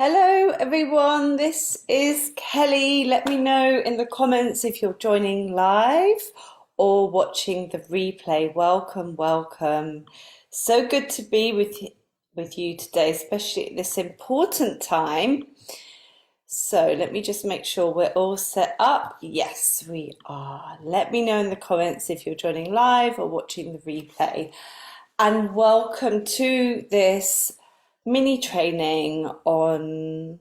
Hello everyone, this is Kelly. Let me know in the comments if you're joining live or watching the replay. Welcome, welcome. So good to be with you today, especially at this important time. So let me just make sure we're all set up. Yes, we are. Let me know in the comments if you're joining live or watching the replay. And welcome to this mini training on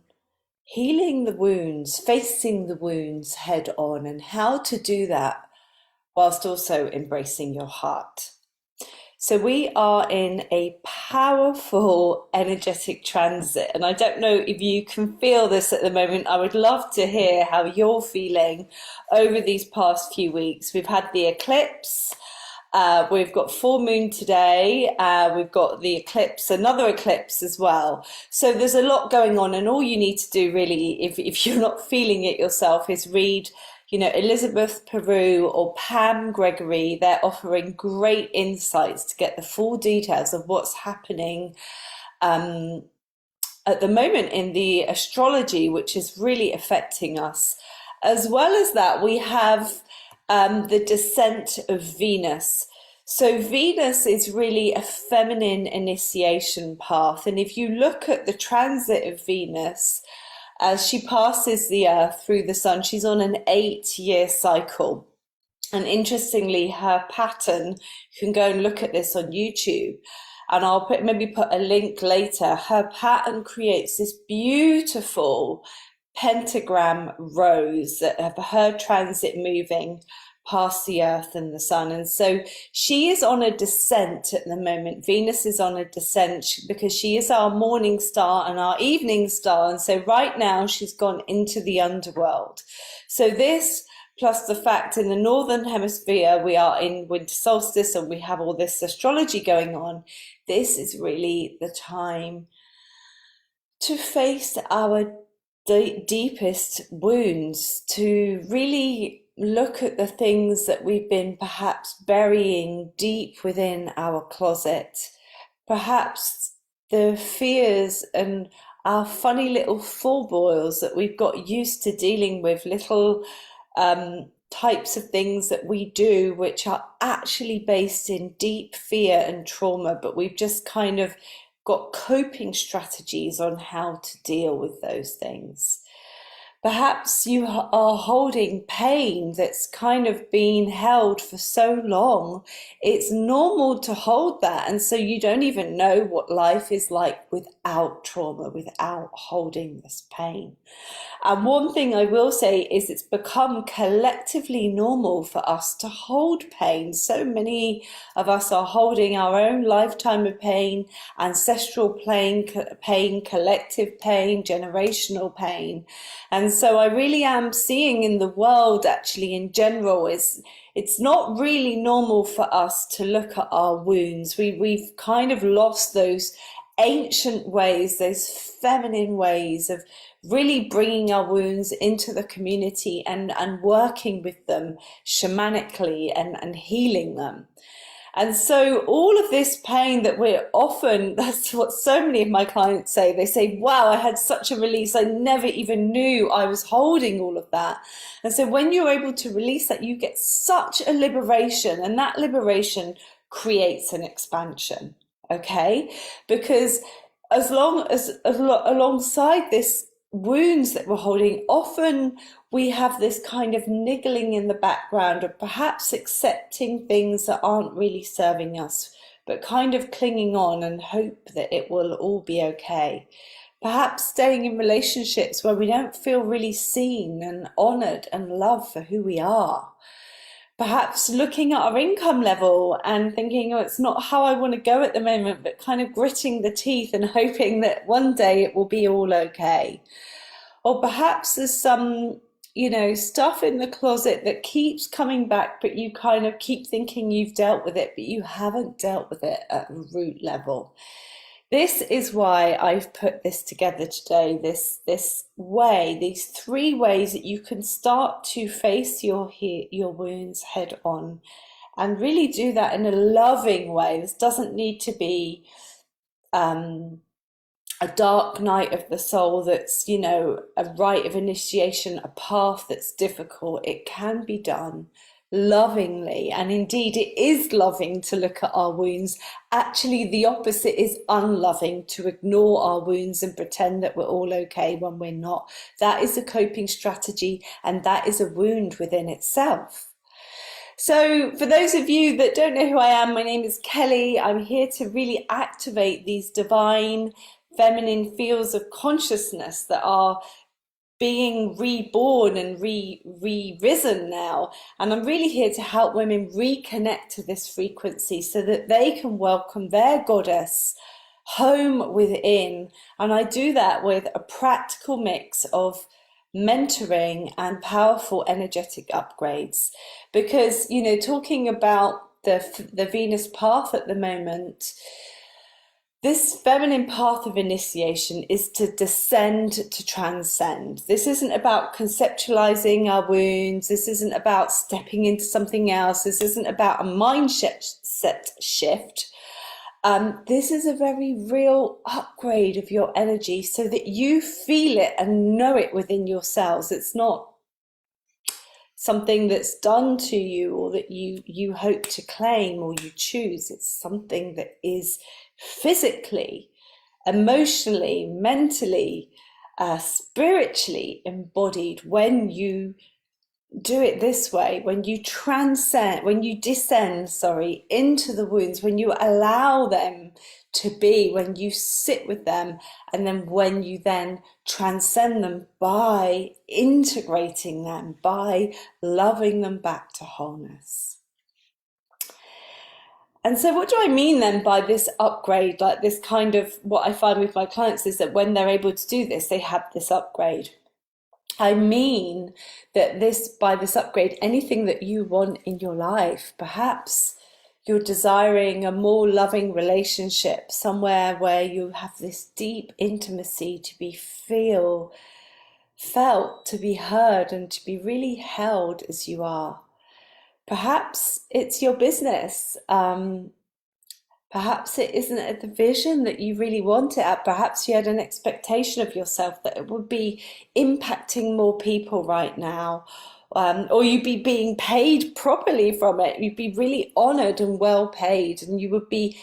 healing the wounds, facing the wounds head on, and how to do that whilst also embracing your heart. So we are in a powerful energetic transit, and I don't know if you can feel this at the moment. I would love to hear how you're feeling over these past few weeks. We've had the eclipse. We've got full moon today. We've got the eclipse, another eclipse as well. So there's a lot going on, and all you need to do really, if you're not feeling it yourself, is read, Elizabeth Peru or Pam Gregory. They're offering great insights to get the full details of what's happening at the moment in the astrology, which is really affecting us. As well as that, we have the descent of Venus. So Venus is really a feminine initiation path. And if you look at the transit of Venus, as she passes the Earth through the Sun, she's on an 8-year cycle. And interestingly, her pattern, you can go and look at this on YouTube, and I'll maybe put a link later. Her pattern creates this beautiful pentagram rose of her transit moving past the Earth and the Sun. And so she is on a descent at the moment. Venus is on a descent because she is our morning star and our evening star. And so right now she's gone into the underworld. So this, plus the fact in the Northern Hemisphere, we are in winter solstice and we have all this astrology going on. This is really the time to face our deepest wounds, to really look at the things that we've been perhaps burying deep within our closet, perhaps the fears and our funny little foibles that we've got used to dealing with, little types of things that we do which are actually based in deep fear and trauma, but we've just kind of got coping strategies on how to deal with those things. Perhaps you are holding pain that's kind of been held for so long. It's normal to hold that, and so you don't even know what life is like without trauma, without holding this pain. And one thing I will say is it's become collectively normal for us to hold pain. So many of us are holding our own lifetime of pain, ancestral pain, collective pain, generational pain. And so I really am seeing in the world, actually in general, it's not really normal for us to look at our wounds. We've kind of lost those ancient ways, those feminine ways of really bringing our wounds into the community and working with them shamanically and healing them. And so all of this pain that we're often, that's what so many of my clients say. They say, wow, I had such a release. I never even knew I was holding all of that. And so when you're able to release that, you get such a liberation, and that liberation creates an expansion. Okay? Because as long as alongside this wounds that we're holding, often we have this kind of niggling in the background of perhaps accepting things that aren't really serving us, but kind of clinging on and hope that it will all be okay. Perhaps staying in relationships where we don't feel really seen and honored and loved for who we are. Perhaps looking at our income level and thinking, oh, it's not how I want to go at the moment, but kind of gritting the teeth and hoping that one day it will be all okay. Or perhaps there's some, stuff in the closet that keeps coming back, but you kind of keep thinking you've dealt with it, but you haven't dealt with it at a root level. This is why I've put this together today, this way, these 3 ways that you can start to face your wounds head on and really do that in a loving way. This doesn't need to be a dark night of the soul that's, a rite of initiation, a path that's difficult, it can be done lovingly. And indeed, it is loving to look at our wounds. Actually, the opposite is unloving, to ignore our wounds and pretend that we're all okay when we're not. That is a coping strategy, and that is a wound within itself. So, for those of you that don't know who I am, my name is Kelly. I'm here to really activate these divine feminine fields of consciousness that are being reborn and risen now. And I'm really here to help women reconnect to this frequency so that they can welcome their goddess home within. And I do that with a practical mix of mentoring and powerful energetic upgrades, because talking about the Venus path at the moment, this feminine path of initiation is to descend to transcend. This isn't about conceptualizing our wounds. This isn't about stepping into something else. This isn't about a mindset shift. This is a very real upgrade of your energy so that you feel it and know it within yourselves. It's not something that's done to you or that you hope to claim or you choose. It's something that is physically, emotionally, mentally, spiritually embodied when you do it this way, when you descend, into the wounds, when you allow them to be, when you sit with them, and then when you then transcend them by integrating them, by loving them back to wholeness. And so what do I mean then by this upgrade? Like this kind of, what I find with my clients is that when they're able to do this, they have this upgrade. I mean that by this upgrade, anything that you want in your life, perhaps you're desiring a more loving relationship, somewhere where you have this deep intimacy to be felt, to be heard, and to be really held as you are. Perhaps it's your business. Perhaps it isn't the vision that you really want it at. Perhaps you had an expectation of yourself that it would be impacting more people right now, or you'd be being paid properly from it. You'd be really honored and well paid, and you would be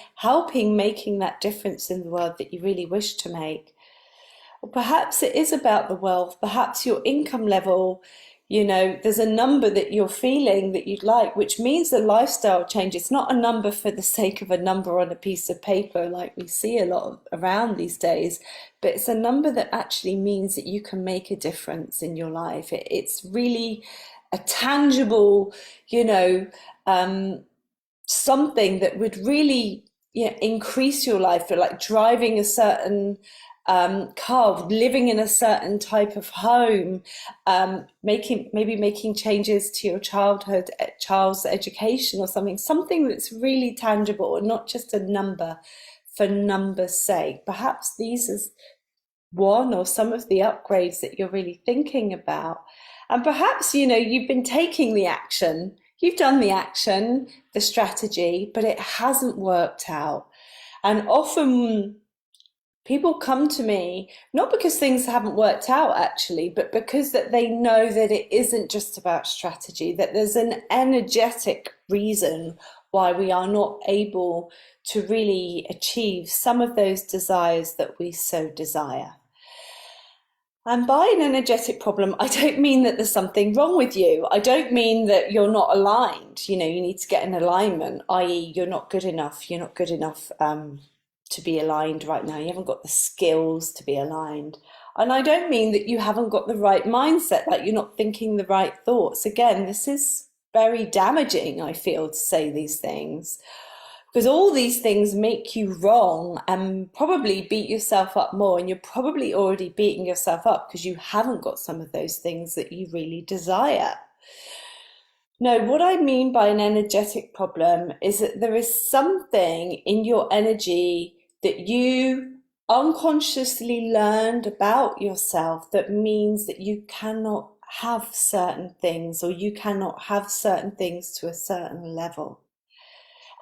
making that difference in the world that you really wish to make. Or perhaps it is about the wealth. Perhaps your income level, there's a number that you're feeling that you'd like, which means a lifestyle change. It's not a number for the sake of a number on a piece of paper like we see a lot around these days, but it's a number that actually means that you can make a difference in your life. It's really a tangible, something that would really increase your life, like driving a certain car, living in a certain type of home, making changes to your child's education or something that's really tangible and not just a number for number's sake. Perhaps these is one or some of the upgrades that you're really thinking about. And perhaps, you've been taking the action, you've done the action, the strategy, but it hasn't worked out. And often people come to me not because things haven't worked out actually, but because that they know that it isn't just about strategy, that there's an energetic reason why we are not able to really achieve some of those desires that we so desire. And by an energetic problem, I don't mean that there's something wrong with you. I don't mean that you're not aligned. You need to get in alignment, i.e. you're not good enough. You're not good enough to be aligned right now. You haven't got the skills to be aligned. And I don't mean that you haven't got the right mindset, like you're not thinking the right thoughts. Again, this is very damaging, I feel, to say these things, because all these things make you wrong and probably beat yourself up more. And you're probably already beating yourself up because you haven't got some of those things that you really desire. No, what I mean by an energetic problem is that there is something in your energy that you unconsciously learned about yourself that means that you cannot have certain things, or you cannot have certain things to a certain level.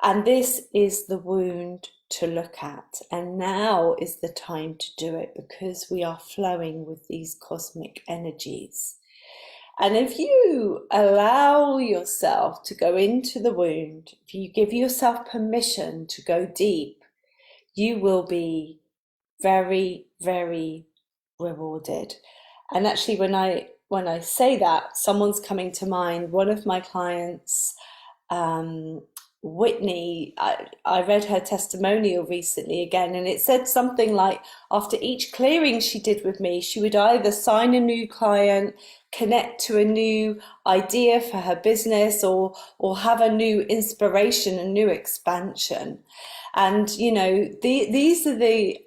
And this is the wound to look at. And now is the time to do it, because we are flowing with these cosmic energies. And if you allow yourself to go into the wound, if you give yourself permission to go deep, you will be very, very rewarded. And actually, when I say that, someone's coming to mind. One of my clients, Whitney, I read her testimonial recently again, and it said something like, after each clearing she did with me, she would either sign a new client, connect to a new idea for her business, or have a new inspiration, a new expansion. And you know, these are the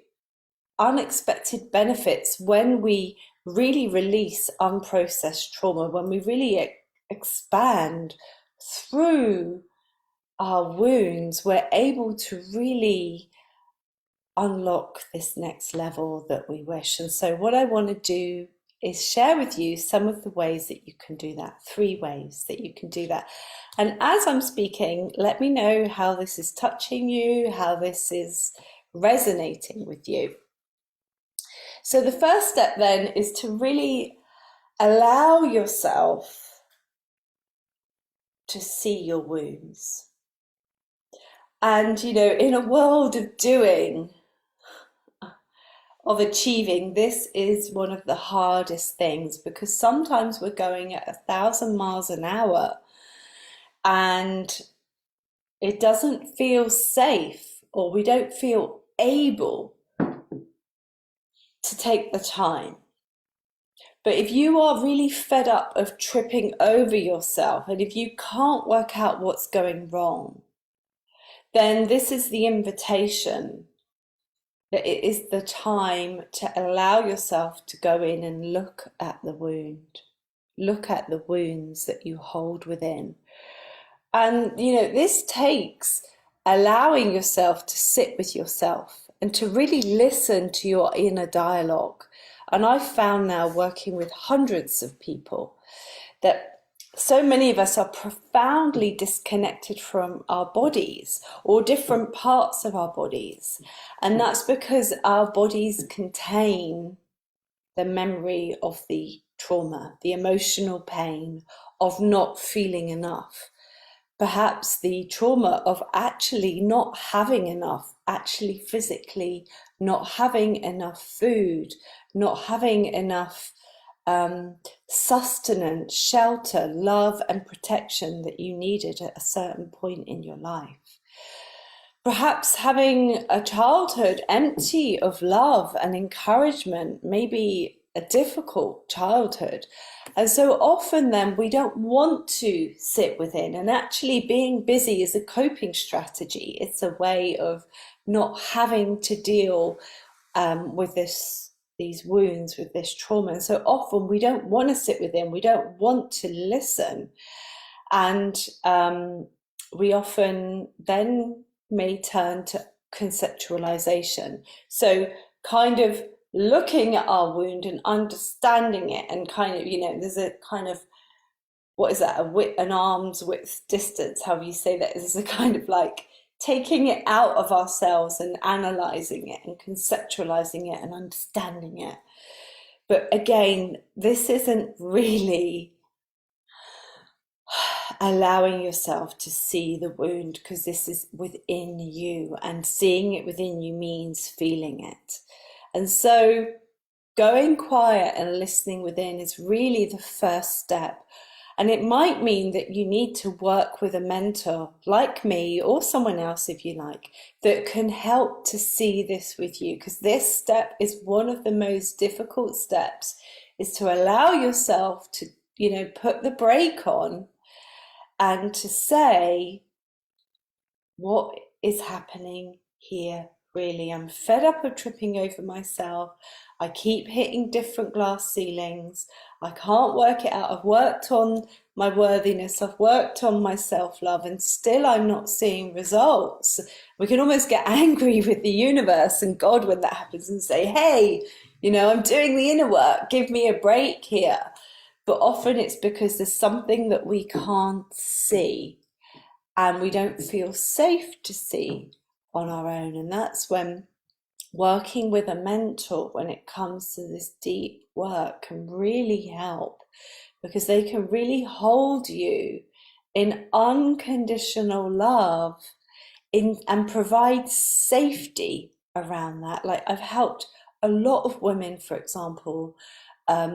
unexpected benefits when we really release unprocessed trauma, when we really expand through our wounds. We're able to really unlock this next level that we wish. And so what I want to do is share with you some of the ways that you can do that, 3 ways that you can do that. And as I'm speaking, let me know how this is touching you, how this is resonating with you. So the first step then is to really allow yourself to see your wounds. And, you know, in a world of doing, of achieving, this is one of the hardest things, because sometimes we're going at 1,000 miles an hour and it doesn't feel safe, or we don't feel able to take the time. But if you are really fed up of tripping over yourself, and if you can't work out what's going wrong, then this is the invitation, that it is the time to allow yourself to go in and look at the wound, look at the wounds that you hold within. And, you know, this takes allowing yourself to sit with yourself and to really listen to your inner dialogue. And I've found now, working with hundreds of people, that so many of us are profoundly disconnected from our bodies, or different parts of our bodies. And that's because our bodies contain the memory of the trauma, the emotional pain of not feeling enough. Perhaps the trauma of actually not having enough, actually physically not having enough food, not having enough sustenance, shelter, love, and protection that you needed at a certain point in your life. Perhaps having a childhood empty of love and encouragement, maybe a difficult childhood. And so often then we don't want to sit within, and actually being busy is a coping strategy. It's a way of not having to deal with these wounds, with this trauma. And so often we don't want to sit within, we don't want to listen. And we often then may turn to conceptualization. So kind of looking at our wound and understanding it, and kind of, you know, there's a kind of, what is that, an arm's width distance, how you say that, is a kind of like taking it out of ourselves and analyzing it and conceptualizing it and understanding it. But again, this isn't really allowing yourself to see the wound, because this is within you, and seeing it within you means feeling it. And so going quiet and listening within is really the first step. And it might mean that you need to work with a mentor like me, or someone else if you like, that can help to see this with you, because this step is one of the most difficult steps, is to allow yourself to, you know, put the brake on and to say, what is happening here? Really, I'm fed up of tripping over myself. I keep hitting different glass ceilings. I can't work it out. I've worked on my worthiness. I've worked on my self-love, and still I'm not seeing results. We can almost get angry with the universe and God when that happens and say, hey, you know, I'm doing the inner work. Give me a break here. But often it's because there's something that we can't see, and we don't feel safe to see on our own. And that's when working with a mentor, when it comes to this deep work, can really help, because they can really hold you in unconditional love and provide safety around that. Like, I've helped a lot of women, for example,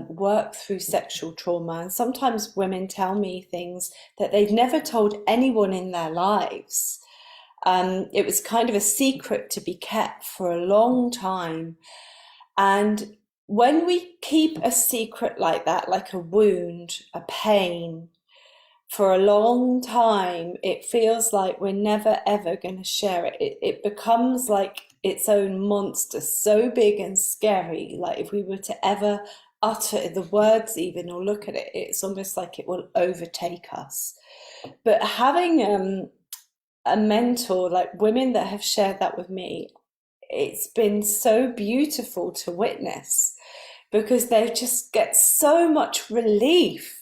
work through sexual trauma, and sometimes women tell me things that they've never told anyone in their lives. It was kind of a secret to be kept for a long time. And when we keep a secret like that, like a wound, a pain, for a long time, it feels like we're never ever going to share it. It becomes like its own monster, so big and scary. Like, if we were to ever utter the words even or look at it, it's almost like it will overtake us. But having a mentor, like women that have shared that with me, it's been so beautiful to witness, because they just get so much relief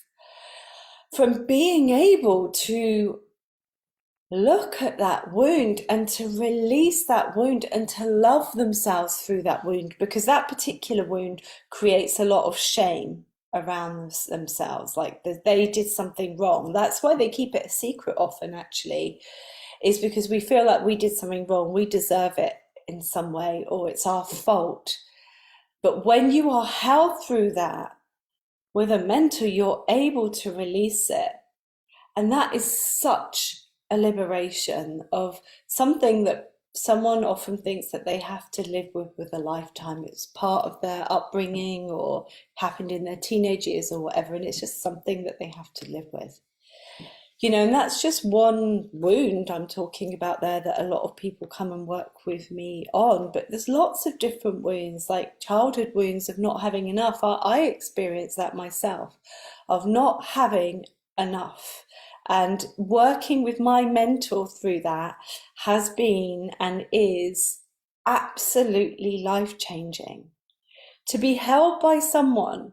from being able to look at that wound and to release that wound and to love themselves through that wound, because that particular wound creates a lot of shame around themselves, like they did something wrong. That's why they keep it a secret often, actually, is because we feel like we did something wrong, we deserve it in some way, or it's our fault. But when you are held through that with a mentor, you're able to release it. And that is such a liberation of something that someone often thinks that they have to live with a lifetime. It's part of their upbringing or happened in their teenage years or whatever, and it's just something that they have to live with. And that's just one wound I'm talking about there that a lot of people come and work with me on. But there's lots of different wounds, like childhood wounds of not having enough. I experienced that myself, of not having enough. And working with my mentor through that has been and is absolutely life-changing. To be held by someone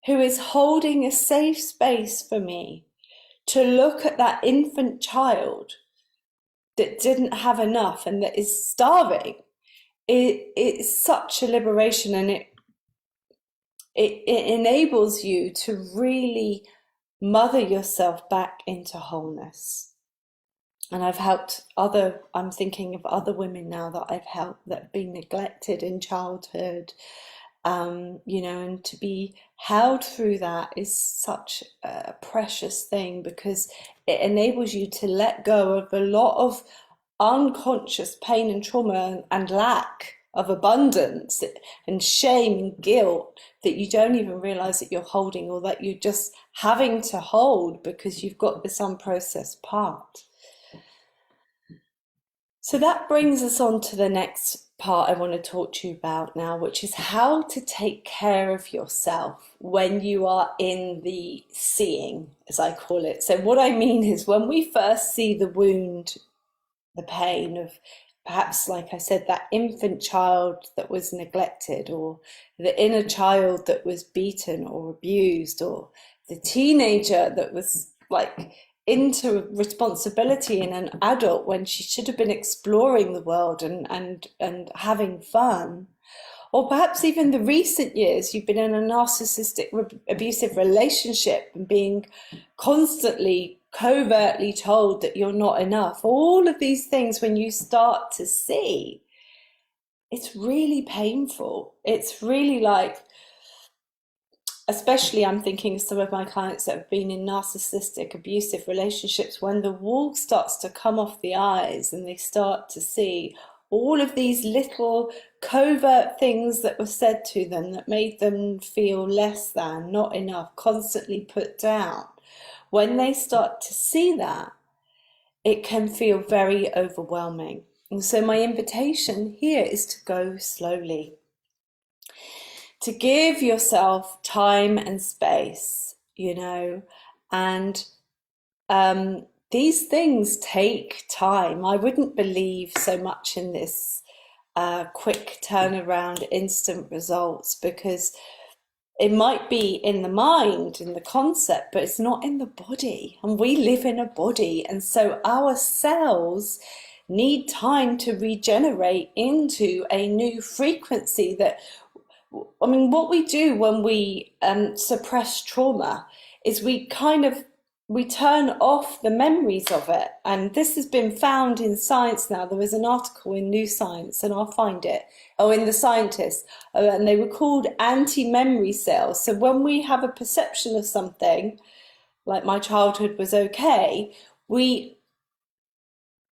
who is holding a safe space for me, to look at that infant child that didn't have enough and that is starving, it's such a liberation, and it enables you to really mother yourself back into wholeness. And I've helped I'm thinking of other women now that I've helped that have been neglected in childhood, and to be held through that is such a precious thing, because it enables you to let go of a lot of unconscious pain and trauma and lack of abundance and shame and guilt that you don't even realize that you're holding, or that you're just having to hold because you've got this unprocessed part. So that brings us on to the next part I want to talk to you about now, which is how to take care of yourself when you are in the seeing, as I call it. So what I mean is, when we first see the wound, the pain of perhaps, like I said, that infant child that was neglected, or the inner child that was beaten or abused, or the teenager that was like into responsibility in an adult when she should have been exploring the world and having fun. Or perhaps even the recent years, you've been in a narcissistic, abusive relationship and being constantly, covertly told that you're not enough. All of these things, when you start to see, it's really painful. It's really like, especially I'm thinking of some of my clients that have been in narcissistic, abusive relationships, when the wall starts to come off the eyes and they start to see all of these little covert things that were said to them that made them feel less than, not enough, constantly put down. When they start to see that, it can feel very overwhelming. And so my invitation here is to go slowly, to give yourself time and space, and these things take time. I wouldn't believe so much in this quick turnaround, instant results, because it might be in the mind, in the concept, but it's not in the body. And we live in a body. And so our cells need time to regenerate into a new frequency. That, I mean, what we do when we suppress trauma is we turn off the memories of it. And this has been found in science now. There was an article in New Science, and I'll find it, in The Scientist, and they were called anti-memory cells. So when we have a perception of something, like my childhood was okay, we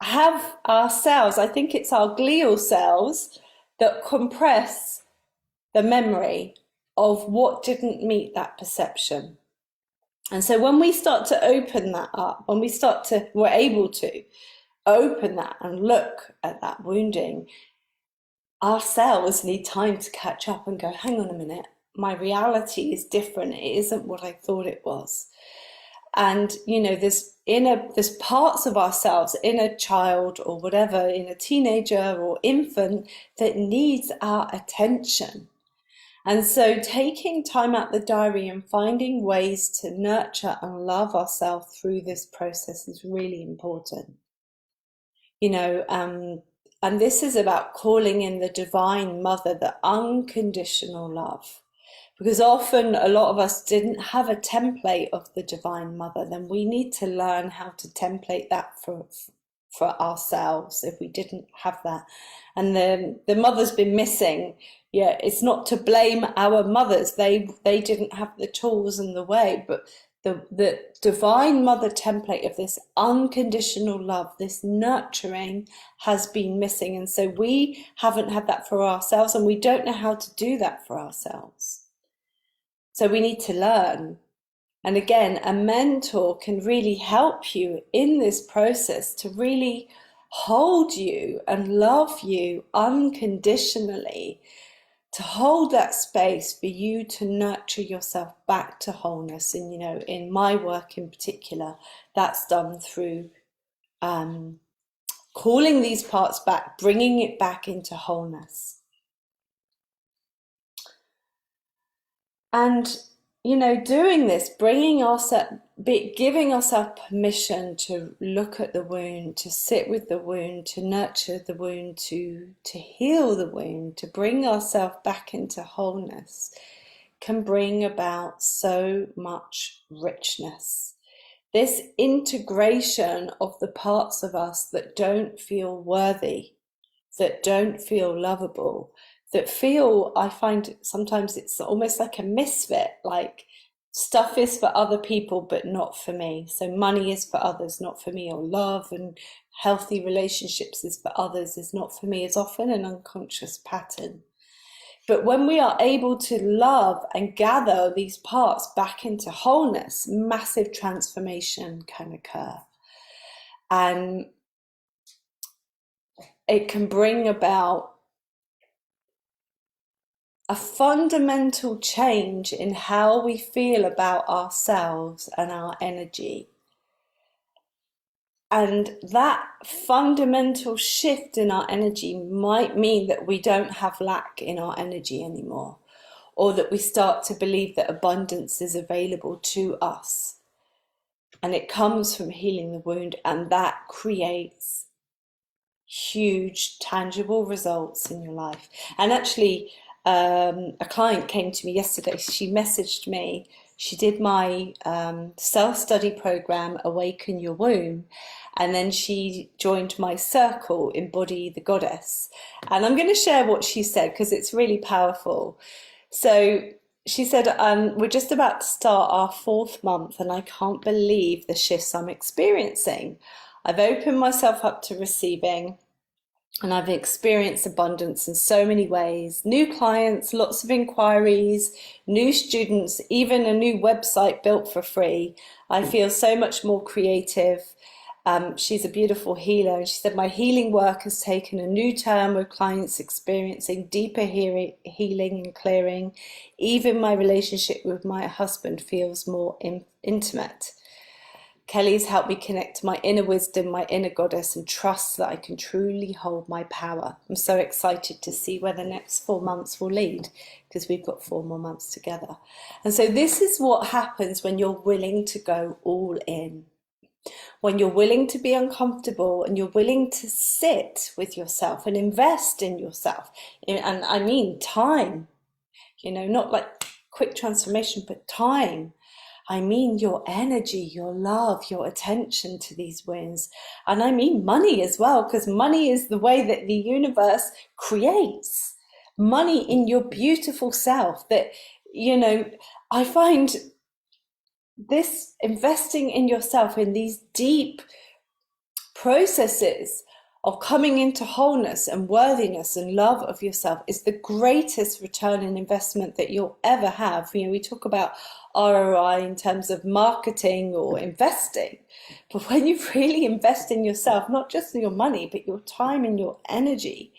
have our cells, I think it's our glial cells, that compress the memory of what didn't meet that perception. And so when we start to open that up, when we're able to open that and look at that wounding, our cells need time to catch up and go, hang on a minute, my reality is different. It isn't what I thought it was. And, there's parts of ourselves in a child or whatever, in a teenager or infant, that needs our attention. And so taking time out the diary and finding ways to nurture and love ourselves through this process is really important. And this is about calling in the Divine Mother, the unconditional love. Because often a lot of us didn't have a template of the Divine Mother. Then we need to learn how to template that for ourselves if we didn't have that. And the mother's been missing. Yeah, it's not to blame our mothers. They didn't have the tools and the way, but the Divine Mother template of this unconditional love, this nurturing, has been missing. And so we haven't had that for ourselves, and we don't know how to do that for ourselves. So we need to learn. And again, a mentor can really help you in this process to really hold you and love you unconditionally, to hold that space for you to nurture yourself back to wholeness. And, in my work in particular, that's done through calling these parts back, bringing it back into wholeness. And, doing this, giving ourselves permission to look at the wound, to sit with the wound, to nurture the wound, to heal the wound, to bring ourselves back into wholeness, can bring about so much richness. This integration of the parts of us that don't feel worthy, that don't feel lovable, that feel, I find sometimes it's almost like a misfit, like stuff is for other people but not for me. So money is for others, not for me, or love and healthy relationships is for others, is not for me, is often an unconscious pattern. But when we are able to love and gather these parts back into wholeness, massive transformation can occur. And it can bring about a fundamental change in how we feel about ourselves and our energy. And that fundamental shift in our energy might mean that we don't have lack in our energy anymore, or that we start to believe that abundance is available to us. And it comes from healing the wound, and that creates huge, tangible results in your life. And actually, a client came to me yesterday. She messaged me. She did my self-study program, Awaken Your Womb, and then she joined my circle, Embody the Goddess. And I'm going to share what she said because it's really powerful. So she said, we're just about to start our 4th month and I can't believe the shifts I'm experiencing. I've opened myself up to receiving, and I've experienced abundance in so many ways. New clients, lots of inquiries, new students, even a new website built for free. I feel so much more creative. She's a beautiful healer. And she said, my healing work has taken a new turn with clients experiencing deeper healing and clearing. Even my relationship with my husband feels more intimate. Kelly's helped me connect to my inner wisdom, my inner goddess, and trust that I can truly hold my power. I'm so excited to see where the next 4 months will lead, because we've got 4 more months together. And so this is what happens when you're willing to go all in. when you're willing to be uncomfortable and you're willing to sit with yourself and invest in yourself. And I mean time, not like quick transformation, but time. I mean your energy, your love, your attention to these wounds. And I mean money as well, because money is the way that the universe creates money in your beautiful self. That, I find this investing in yourself in these deep processes of coming into wholeness and worthiness and love of yourself is the greatest return on investment that you'll ever have. We talk about ROI in terms of marketing or investing, but when you really invest in yourself, not just your money, but your time and your energy,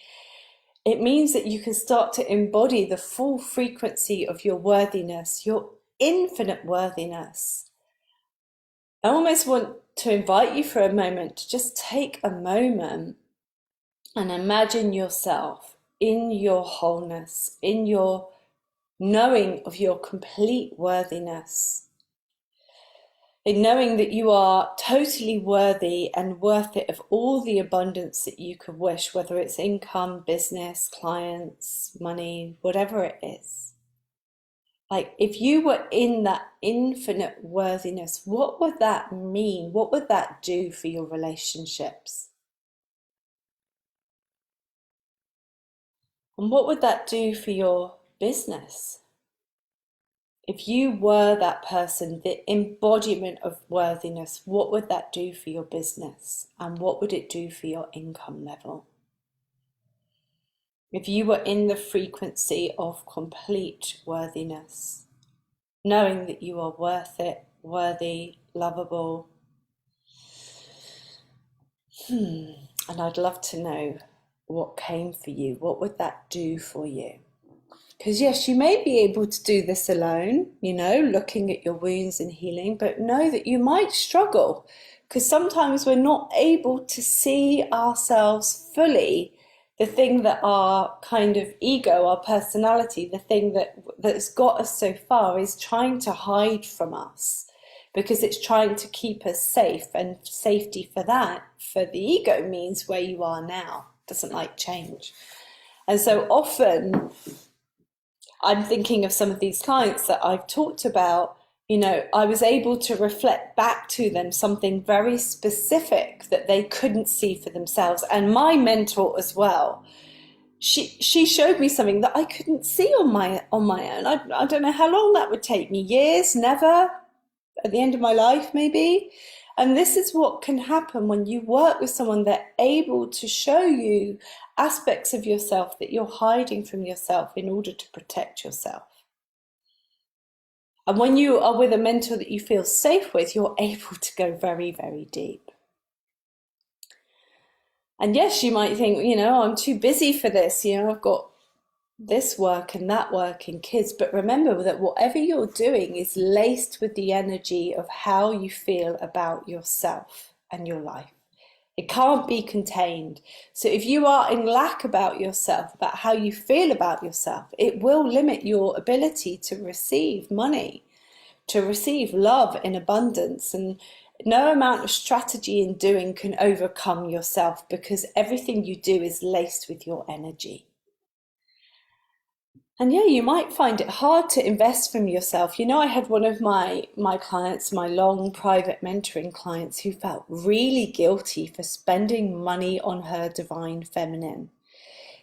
it means that you can start to embody the full frequency of your worthiness, your infinite worthiness. I almost want to invite you for a moment to just take a moment and imagine yourself in your wholeness, in your knowing of your complete worthiness, in knowing that you are totally worthy and worth it of all the abundance that you could wish, whether it's income, business, clients, money, whatever it is. Like, if you were in that infinite worthiness, what would that mean? What would that do for your relationships? And what would that do for your business? If you were that person, the embodiment of worthiness, what would that do for your business? And what would it do for your income level? If you were in the frequency of complete worthiness, knowing that you are worth it, worthy, lovable. And I'd love to know what came for you. What would that do for you? Because yes, you may be able to do this alone, looking at your wounds and healing, but know that you might struggle because sometimes we're not able to see ourselves fully. The thing that our kind of ego, our personality, the thing that's got us so far is trying to hide from us because it's trying to keep us safe, and safety for the ego means where you are now, doesn't like change. And so often I'm thinking of some of these clients that I've talked about, I was able to reflect back to them something very specific that they couldn't see for themselves. And my mentor as well, she showed me something that I couldn't see on my own. I don't know how long that would take me, years, never, at the end of my life maybe. And this is what can happen when you work with someone that's able to show you aspects of yourself that you're hiding from yourself in order to protect yourself. And when you are with a mentor that you feel safe with, you're able to go very, very deep. And yes, you might think, I'm too busy for this. I've got this work and that work and kids. But remember that whatever you're doing is laced with the energy of how you feel about yourself and your life. It can't be contained. So if you are in lack about yourself, about how you feel about yourself, it will limit your ability to receive money, to receive love in abundance. And no amount of strategy in doing can overcome yourself, because everything you do is laced with your energy. And yeah, you might find it hard to invest from yourself. I had one of my clients, my long private mentoring clients, who felt really guilty for spending money on her divine feminine.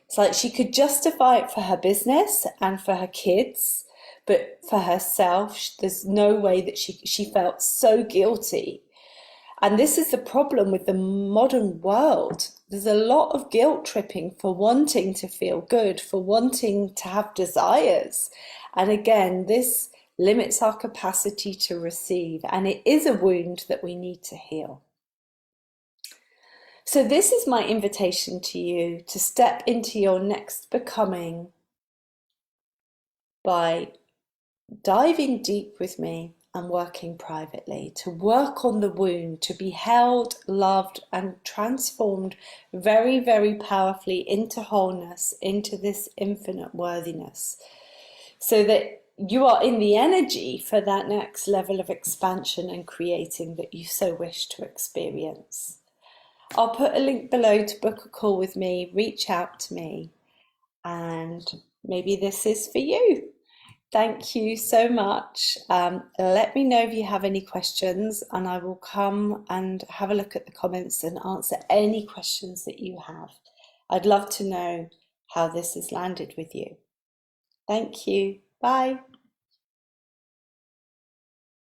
It's like she could justify it for her business and for her kids, but for herself, there's no way that she felt so guilty. And this is the problem with the modern world. There's a lot of guilt tripping for wanting to feel good, for wanting to have desires. And again, this limits our capacity to receive. And it is a wound that we need to heal. So this is my invitation to you to step into your next becoming by diving deep with me and working privately, to work on the wound, to be held, loved, and transformed very, very powerfully into wholeness, into this infinite worthiness, so that you are in the energy for that next level of expansion and creating that you so wish to experience. I'll put a link below to book a call with me, reach out to me, and maybe this is for you. Thank you so much. Let me know if you have any questions, and I will come and have a look at the comments and answer any questions that you have. I'd love to know how this has landed with you. Thank you. Bye.